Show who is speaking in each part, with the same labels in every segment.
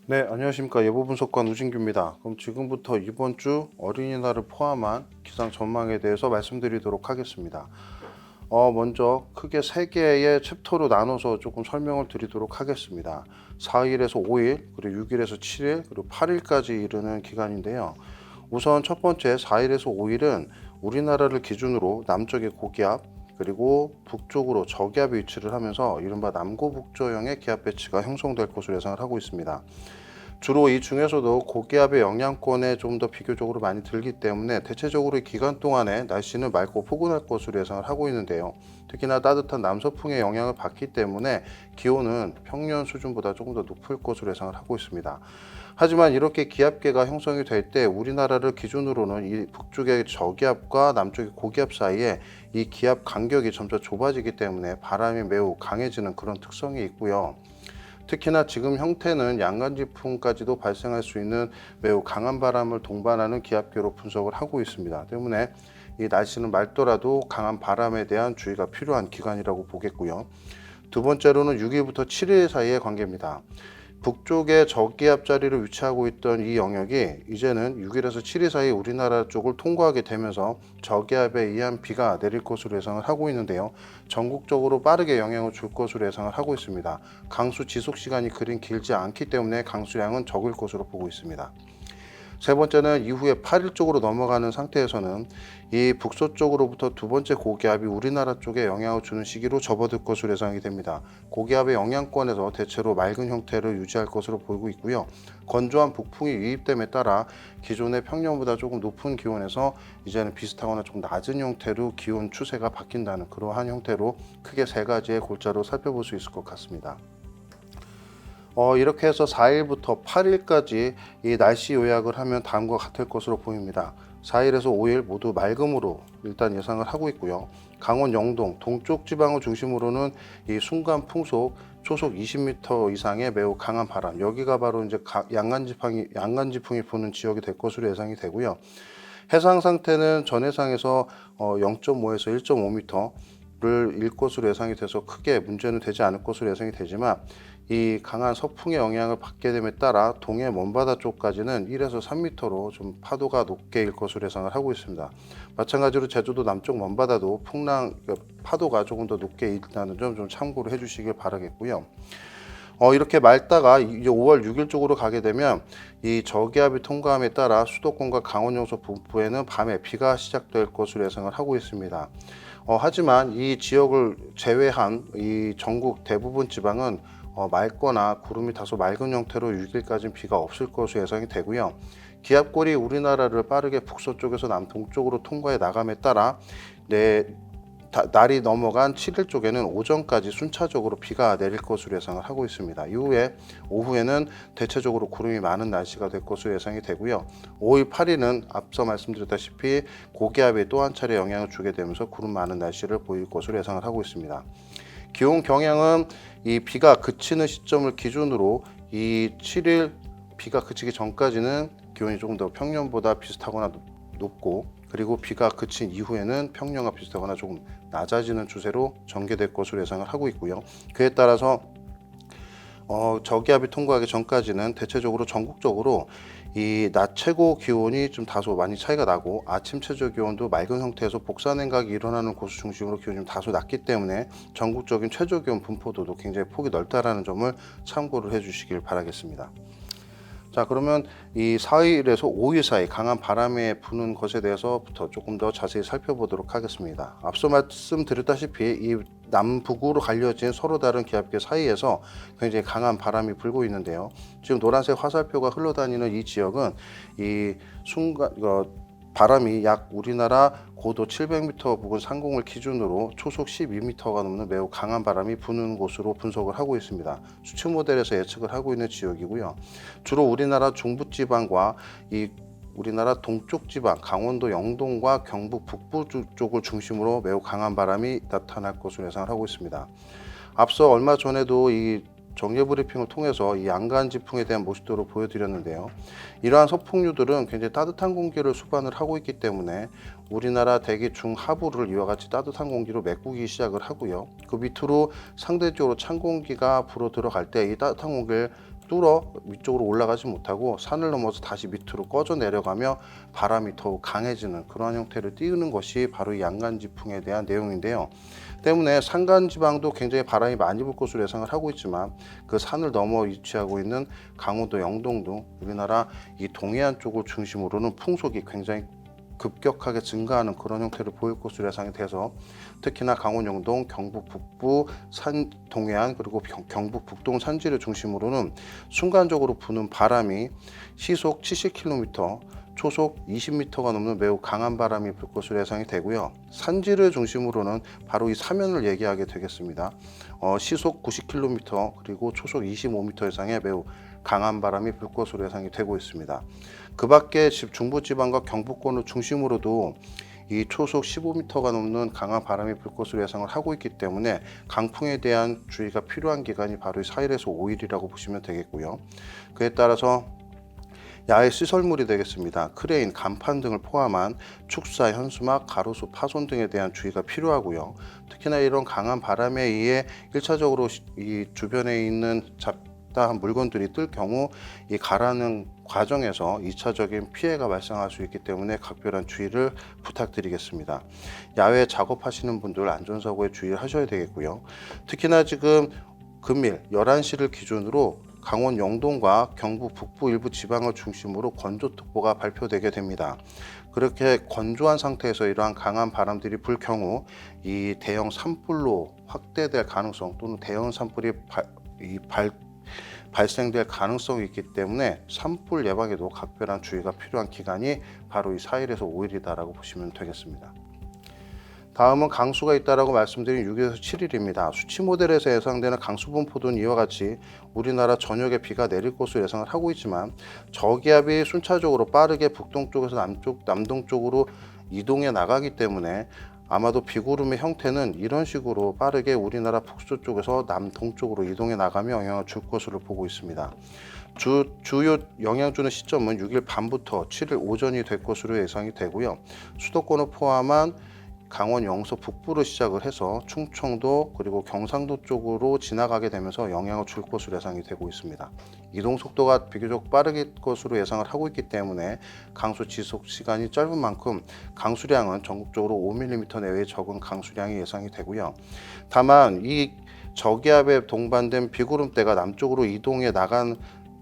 Speaker 1: 네, 안녕하십니까. 예보분석관 우진규입니다. 그럼 지금부터 이번 주 어린이날을 포함한 기상 전망에 대해서 말씀드리도록 하겠습니다. 먼저 크게 세 개의 챕터로 나눠서 조금 설명을 드리도록 하겠습니다. 4일에서 5일, 그리고 6일에서 7일, 그리고 8일까지 이르는 기간인데요. 우선 첫 번째 4일에서 5일은 우리나라를 기준으로 남쪽의 고기압, 그리고 북쪽으로 저기압이 위치를 하면서 이른바 남고북조형의 기압 배치가 형성될 것으로 예상을 하고 있습니다. 주로 이 중에서도 고기압의 영향권에 좀 더 비교적으로 많이 들기 때문에 대체적으로 이 기간 동안에 날씨는 맑고 포근할 것으로 예상을 하고 있는데요. 특히나 따뜻한 남서풍의 영향을 받기 때문에 기온은 평년 수준보다 조금 더 높을 것으로 예상을 하고 있습니다. 하지만 이렇게 기압계가 형성이 될 때 우리나라를 기준으로는 이 북쪽의 저기압과 남쪽의 고기압 사이에 이 기압 간격이 점차 좁아지기 때문에 바람이 매우 강해지는 그런 특성이 있고요. 특히나 지금 형태는 양간지풍까지도 발생할 수 있는 매우 강한 바람을 동반하는 기압계로 분석을 하고 있습니다. 때문에 이 날씨는 맑더라도 강한 바람에 대한 주의가 필요한 기간이라고 보겠고요. 두 번째로는 6일부터 7일 사이의 관계입니다. 북쪽에 저기압 자리를 위치하고 있던 이 영역이 이제는 6일에서 7일 사이 우리나라 쪽을 통과하게 되면서 저기압에 의한 비가 내릴 것으로 예상을 하고 있는데요. 전국적으로 빠르게 영향을 줄 것으로 예상을 하고 있습니다. 강수 지속 시간이 그리 길지 않기 때문에 강수량은 적을 것으로 보고 있습니다. 세 번째는 이후에 8일 쪽으로 넘어가는 상태에서는 이 북서쪽으로부터 두 번째 고기압이 우리나라 쪽에 영향을 주는 시기로 접어들 것으로 예상이 됩니다. 고기압의 영향권에서 대체로 맑은 형태를 유지할 것으로 보이고 있고요. 건조한 북풍이 유입됨에 따라 기존의 평년보다 조금 높은 기온에서 이제는 비슷하거나 조금 낮은 형태로 기온 추세가 바뀐다는 그러한 형태로 크게 세 가지의 골자로 살펴볼 수 있을 것 같습니다. 이렇게 해서 4일부터 8일까지 이 날씨 요약을 하면 다음과 같을 것으로 보입니다. 4일에서 5일 모두 맑음으로 일단 예상을 하고 있고요. 강원 영동, 동쪽 지방을 중심으로는 이 순간 풍속 초속 20m 이상의 매우 강한 바람, 여기가 바로 이제 양간지풍이 부는 지역이 될 것으로 예상이 되고요. 해상 상태는 전해상에서 0.5에서 1.5m를 일 것으로 예상이 돼서 크게 문제는 되지 않을 것으로 예상이 되지만 이 강한 서풍의 영향을 받게 됨에 따라 동해 먼바다 쪽까지는 1에서 3m로 좀 파도가 높게 일 것으로 예상을 하고 있습니다. 마찬가지로 제주도 남쪽 먼바다도 파도가 조금 더 높게 일다는 점 좀 참고를 해주시길 바라겠고요. 이렇게 맑다가 이제 5월 6일 쪽으로 가게 되면 이 저기압이 통과함에 따라 수도권과 강원 영서 북부에는 밤에 비가 시작될 것으로 예상을 하고 있습니다. 하지만 이 지역을 제외한 이 전국 대부분 지방은 맑거나 구름이 다소 맑은 형태로 6일까지는 비가 없을 것으로 예상이 되고요. 기압골이 우리나라를 빠르게 북서쪽에서 남동쪽으로 통과해 나감에 따라 날이 넘어간 7일 쪽에는 오전까지 순차적으로 비가 내릴 것으로 예상을 하고 있습니다. 이후에 오후에는 대체적으로 구름이 많은 날씨가 될 것으로 예상이 되고요. 5일, 8일은 앞서 말씀드렸다시피 고기압에 또 한 차례 영향을 주게 되면서 구름 많은 날씨를 보일 것으로 예상을 하고 있습니다. 기온 경향은 이 비가 그치는 시점을 기준으로 이 7일 비가 그치기 전까지는 기온이 조금 더 평년보다 비슷하거나 높고, 그리고 비가 그친 이후에는 평년과 비슷하거나 조금 낮아지는 추세로 전개될 것으로 예상을 하고 있고요. 그에 따라서 저기압이 통과하기 전까지는 대체적으로 전국적으로 이 낮 최고 기온이 좀 다소 많이 차이가 나고 아침 최저 기온도 맑은 형태에서 복사냉각이 일어나는 곳을 중심으로 기온이 좀 다소 낮기 때문에 전국적인 최저 기온 분포도도 굉장히 폭이 넓다라는 점을 참고를 해주시길 바라겠습니다. 자, 그러면 이 4일에서 5일 사이 강한 바람에 부는 것에 대해서부터 조금 더 자세히 살펴보도록 하겠습니다. 앞서 말씀드렸다시피 이 남북으로 갈려진 서로 다른 기압계 사이에서 굉장히 강한 바람이 불고 있는데요. 지금 노란색 화살표가 흘러다니는 이 지역은 이 순간 바람이 약 우리나라 고도 700m 부근 상공을 기준으로 초속 12m가 넘는 매우 강한 바람이 부는 곳으로 분석을 하고 있습니다. 수치 모델에서 예측을 하고 있는 지역이고요. 주로 우리나라 중부지방과 이 우리나라 동쪽 지방, 강원도 영동과 경북 북부 쪽을 중심으로 매우 강한 바람이 나타날 것으로 예상을 하고 있습니다. 앞서 얼마 전에도 이 정례 브리핑을 통해서 이 양간지풍에 대한 모습도를 보여드렸는데요. 이러한 서풍류들은 굉장히 따뜻한 공기를 수반을 하고 있기 때문에 우리나라 대기 중하부를 이와 같이 따뜻한 공기로 메꾸기 시작을 하고요. 그 밑으로 상대적으로 찬 공기가 불어 들어갈 때 이 따뜻한 공기를 뚫어 위쪽으로 올라가지 못하고 산을 넘어서 다시 밑으로 꺼져 내려가며 바람이 더욱 강해지는 그러한 형태를 띄우는 것이 바로 이 양간지풍에 대한 내용인데요. 때문에 산간지방도 굉장히 바람이 많이 불 것으로 예상을 하고 있지만 그 산을 넘어 위치하고 있는 강원도 영동 등 우리나라 이 동해안 쪽을 중심으로는 풍속이 굉장히 급격하게 증가하는 그런 형태를 보일 것으로 예상이 돼서 특히나 강원 영동, 경북 북부, 동해안 그리고 경북 북동 산지를 중심으로는 순간적으로 부는 바람이 시속 70km, 초속 20m가 넘는 매우 강한 바람이 불 것으로 예상이 되고요. 산지를 중심으로는 바로 이 사면을 얘기하게 되겠습니다. 시속 90km 그리고 초속 25m 이상의 매우 강한 바람이 불 것으로 예상이 되고 있습니다. 그 밖에 중부지방과 경북권을 중심으로도 이 초속 15m가 넘는 강한 바람이 불 것으로 예상을 하고 있기 때문에 강풍에 대한 주의가 필요한 기간이 바로 4일에서 5일이라고 보시면 되겠고요. 그에 따라서 야외 시설물이 되겠습니다. 크레인, 간판 등을 포함한 축사, 현수막, 가로수 파손 등에 대한 주의가 필요하고요. 특히나 이런 강한 바람에 의해 1차적으로 이 주변에 있는 잡다한 물건들이 뜰 경우 이 가라는 과정에서 2차적인 피해가 발생할 수 있기 때문에 각별한 주의를 부탁드리겠습니다. 야외 작업하시는 분들 안전사고에 주의를 하셔야 되겠고요. 특히나 지금 금일 11시를 기준으로 강원 영동과 경북 북부 일부 지방을 중심으로 건조특보가 발표되게 됩니다. 그렇게 건조한 상태에서 이러한 강한 바람들이 불 경우 이 대형 산불로 확대될 가능성 또는 대형 산불이 발생될 가능성이 있기 때문에 산불 예방에도 각별한 주의가 필요한 기간이 바로 이 4일에서 5일이다라고 보시면 되겠습니다. 다음은 강수가 있다라고 말씀드린 6일에서 7일입니다. 수치 모델에서 예상되는 강수 분포도는 이와 같이 우리나라 전역에 비가 내릴 것으로 예상을 하고 있지만 저기압이 순차적으로 빠르게 북동쪽에서 남동쪽으로 이동해 나가기 때문에 아마도 비구름의 형태는 이런 식으로 빠르게 우리나라 북서쪽에서 남동쪽으로 이동해 나가며 영향을 줄 것으로 보고 있습니다. 주요 영향 주는 시점은 6일 밤부터 7일 오전이 될 것으로 예상이 되고요. 수도권을 포함한 강원 영서 북부를 시작을 해서 충청도 그리고 경상도 쪽으로 지나가게 되면서 영향을 줄 것으로 예상이 되고 있습니다. 이동 속도가 비교적 빠를 것으로 예상을 하고 있기 때문에 강수 지속 시간이 짧은 만큼 강수량은 전국적으로 5mm 내외의 적은 강수량이 예상이 되고요. 다만 이 저기압에 동반된 비구름대가 남쪽으로 이동해 나간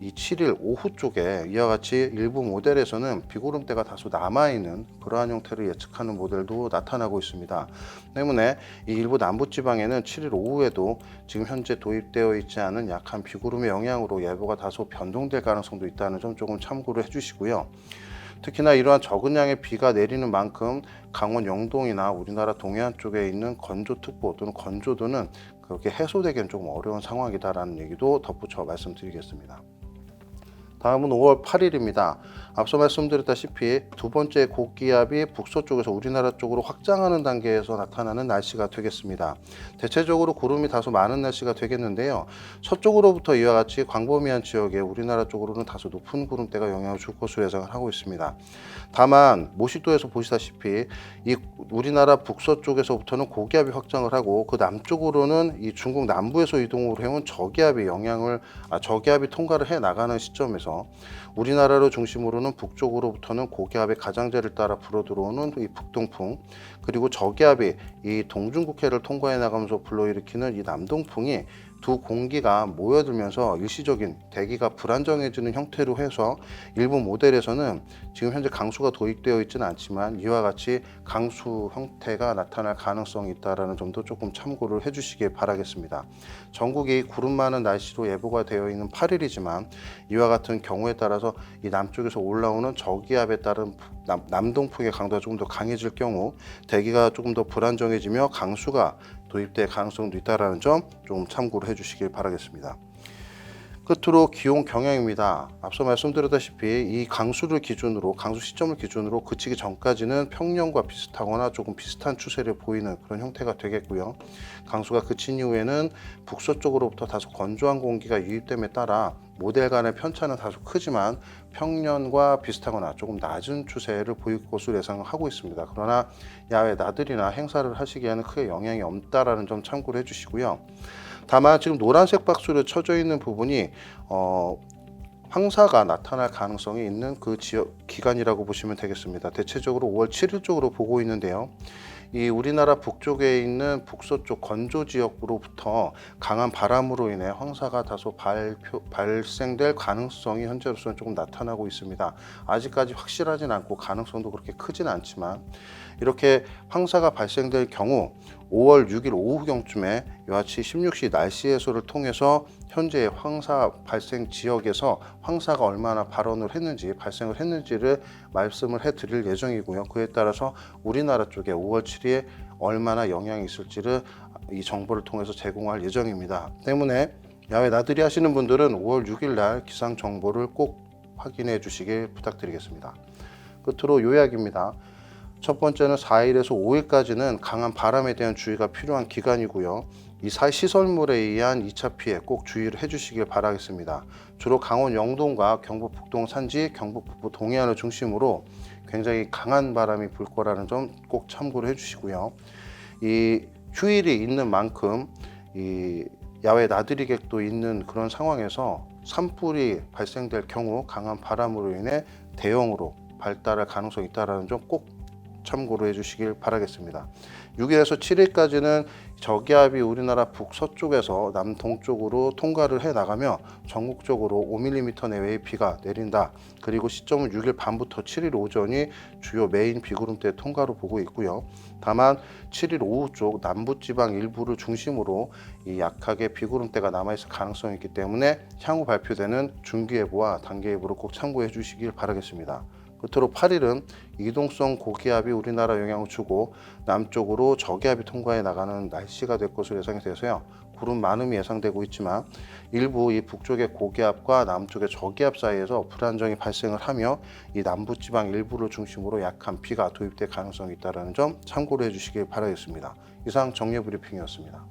Speaker 1: 이 7일 오후 쪽에 이와 같이 일부 모델에서는 비구름대가 다소 남아있는 그러한 형태를 예측하는 모델도 나타나고 있습니다. 때문에 이 일부 남부지방에는 7일 오후에도 지금 현재 도입되어 있지 않은 약한 비구름의 영향으로 예보가 다소 변동될 가능성도 있다는 점 조금 참고를 해주시고요. 특히나 이러한 적은 양의 비가 내리는 만큼 강원 영동이나 우리나라 동해안 쪽에 있는 건조특보 또는 건조도는 그렇게 해소되기는 조금 어려운 상황이다라는 얘기도 덧붙여 말씀드리겠습니다. 다음은 5월 8일입니다. 앞서 말씀드렸다시피 두 번째 고기압이 북서쪽에서 우리나라 쪽으로 확장하는 단계에서 나타나는 날씨가 되겠습니다. 대체적으로 구름이 다소 많은 날씨가 되겠는데요. 서쪽으로부터 이와 같이 광범위한 지역에 우리나라 쪽으로는 다소 높은 구름대가 영향을 줄 것으로 예상을 하고 있습니다. 다만 모시도에서 보시다시피 이 우리나라 북서쪽에서부터는 고기압이 확장을 하고 그 남쪽으로는 이 중국 남부에서 이동을 해온 저기압이 통과를 해 나가는 시점에서 우리나라를 중심으로는 북쪽으로부터는 고기압의 가장자리를 따라 불어들어오는 이 북동풍 그리고 저기압이 이 동중국해를 통과해 나가면서 불러일으키는 이 남동풍이 두 공기가 모여들면서 일시적인 대기가 불안정해지는 형태로 해서 일부 모델에서는 지금 현재 강수가 도입되어 있지는 않지만 이와 같이 강수 형태가 나타날 가능성이 있다는 점도 조금 참고를 해주시길 바라겠습니다. 전국이 구름 많은 날씨로 예보가 되어 있는 8일이지만 이와 같은 경우에 따라서 이 남쪽에서 올라오는 저기압에 따른 남동풍의 강도가 조금 더 강해질 경우 대기가 조금 더 불안정해지며 강수가 도입될 가능성도 있다는 점 좀 참고를 해주시길 바라겠습니다. 끝으로 기온 경향입니다. 앞서 말씀드렸다시피 이 강수 시점을 기준으로 그치기 전까지는 평년과 비슷하거나 조금 비슷한 추세를 보이는 그런 형태가 되겠고요. 강수가 그친 이후에는 북서쪽으로부터 다소 건조한 공기가 유입됨에 따라 모델 간의 편차는 다소 크지만 평년과 비슷하거나 조금 낮은 추세를 보일 것으로 예상을 하고 있습니다. 그러나 야외 나들이나 행사를 하시기에는 크게 영향이 없다라는 점 참고를 해주시고요. 다만 지금 노란색 박스로 쳐져 있는 부분이 황사가 나타날 가능성이 있는 그 지역 기간이라고 보시면 되겠습니다. 대체적으로 5월 7일 쪽으로 보고 있는데요. 이 우리나라 북쪽에 있는 북서쪽 건조 지역으로부터 강한 바람으로 인해 황사가 다소 발생될 가능성이 현재로서는 조금 나타나고 있습니다. 아직까지 확실하진 않고 가능성도 그렇게 크진 않지만 이렇게 황사가 발생될 경우 5월 6일 오후경쯤에 이와 같이 16시 날씨 예보를 통해서 현재 황사 발생 지역에서 황사가 얼마나 발생을 했는지를 말씀을 해드릴 예정이고요. 그에 따라서 우리나라 쪽에 5월 7일에 얼마나 영향이 있을지를 이 정보를 통해서 제공할 예정입니다. 때문에 야외 나들이 하시는 분들은 5월 6일 날 기상 정보를 꼭 확인해 주시길 부탁드리겠습니다. 끝으로 요약입니다. 첫 번째는 4일에서 5일까지는 강한 바람에 대한 주의가 필요한 기간이고요. 이 시설물에 의한 2차 피해 꼭 주의를 해주시길 바라겠습니다. 주로 강원 영동과 경북 북동 산지, 경북 북부 동해안을 중심으로 굉장히 강한 바람이 불 거라는 점 꼭 참고를 해주시고요. 이 휴일이 있는 만큼 이 야외 나들이객도 있는 그런 상황에서 산불이 발생될 경우 강한 바람으로 인해 대형으로 발달할 가능성이 있다는 점 꼭 참고로 해주시길 바라겠습니다. 6일에서 7일까지는 저기압이 우리나라 북서쪽에서 남동쪽으로 통과를 해 나가며 전국적으로 5mm 내외의 비가 내린다. 그리고 시점은 6일 밤부터 7일 오전이 주요 메인 비구름대 통과로 보고 있고요. 다만 7일 오후 쪽 남부지방 일부를 중심으로 이 약하게 비구름대가 남아있을 가능성이 있기 때문에 향후 발표되는 중기예보와 단기예보를 꼭 참고해 주시길 바라겠습니다. 끝으로 8일은 이동성 고기압이 우리나라 영향을 주고 남쪽으로 저기압이 통과해 나가는 날씨가 될 것으로 예상이 돼서요. 구름 많음이 예상되고 있지만 일부 이 북쪽의 고기압과 남쪽의 저기압 사이에서 불안정이 발생을 하며 이 남부지방 일부를 중심으로 약한 비가 도입될 가능성이 있다는 점 참고를 해주시길 바라겠습니다. 이상 정례 브리핑이었습니다.